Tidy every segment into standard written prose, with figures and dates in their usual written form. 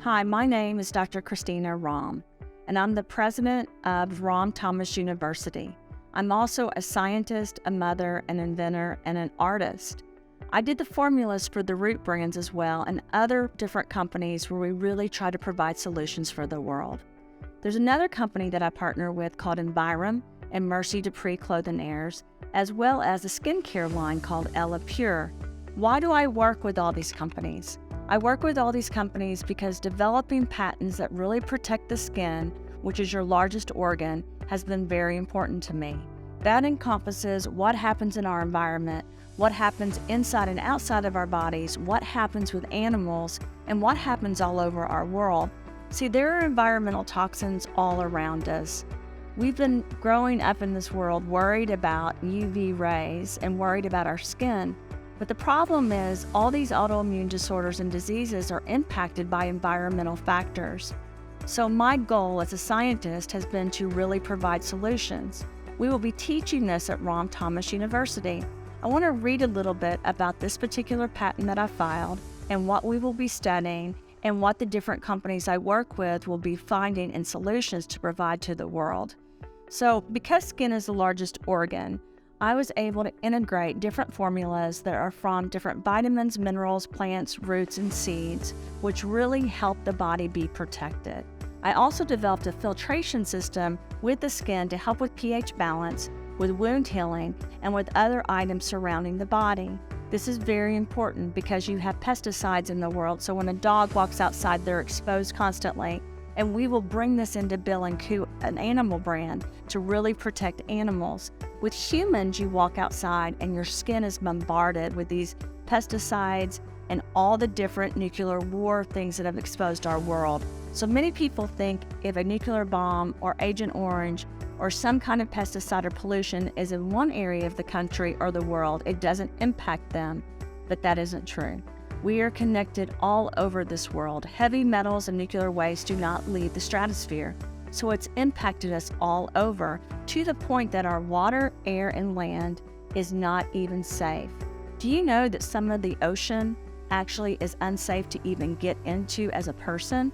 Hi, my name is Dr. Christina Rahm, and I'm the president of Rahm Thomas University. I'm also a scientist, a mother, an inventor, and an artist. I did the formulas for the Root brands as well and other different companies where we really try to provide solutions for the world. There's another company that I partner with called Environ and Mercy Dupree Clothing Airs, as well as a skincare line called Ella Pure. Why do I work with all these companies? I work with all these companies because developing patents that really protect the skin, which is your largest organ, has been very important to me. That encompasses what happens in our environment, what happens inside and outside of our bodies, what happens with animals, and what happens all over our world. See, there are environmental toxins all around us. We've been growing up in this world worried about UV rays and worried about our skin. But the problem is all these autoimmune disorders and diseases are impacted by environmental factors. So my goal as a scientist has been to really provide solutions. We will be teaching this at Rahm Thomas University. I want to read a little bit about this particular patent that I filed and what we will be studying and what the different companies I work with will be finding and solutions to provide to the world. So because skin is the largest organ, I was able to integrate different formulas that are from different vitamins, minerals, plants, roots, and seeds, which really help the body be protected. I also developed a filtration system with the skin to help with pH balance, with wound healing, and with other items surrounding the body. This is very important because you have pesticides in the world, so when a dog walks outside, they're exposed constantly. And we will bring this into Bill & Coo, an animal brand, to really protect animals. With humans, you walk outside and your skin is bombarded with these pesticides and all the different nuclear war things that have exposed our world. So many people think if a nuclear bomb or Agent Orange or some kind of pesticide or pollution is in one area of the country or the world, it doesn't impact them, but that isn't true. We are connected all over this world. Heavy metals and nuclear waste do not leave the stratosphere, so it's impacted us all over to the point that our water, air, and land is not even safe. Do you know that some of the ocean actually is unsafe to even get into as a person?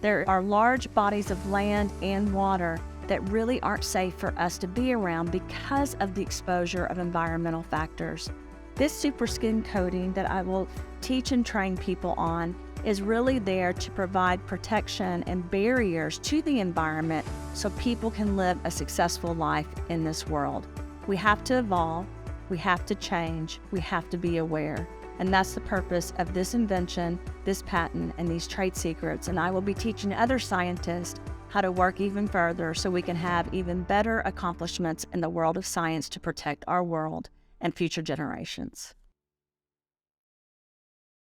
There are large bodies of land and water that really aren't safe for us to be around because of the exposure of environmental factors. This super skin coating that I will teach and train people on is really there to provide protection and barriers to the environment so people can live a successful life in this world. We have to evolve, we have to change, we have to be aware. And that's the purpose of this invention, this patent, and these trade secrets. And I will be teaching other scientists how to work even further so we can have even better accomplishments in the world of science to protect our world and future generations.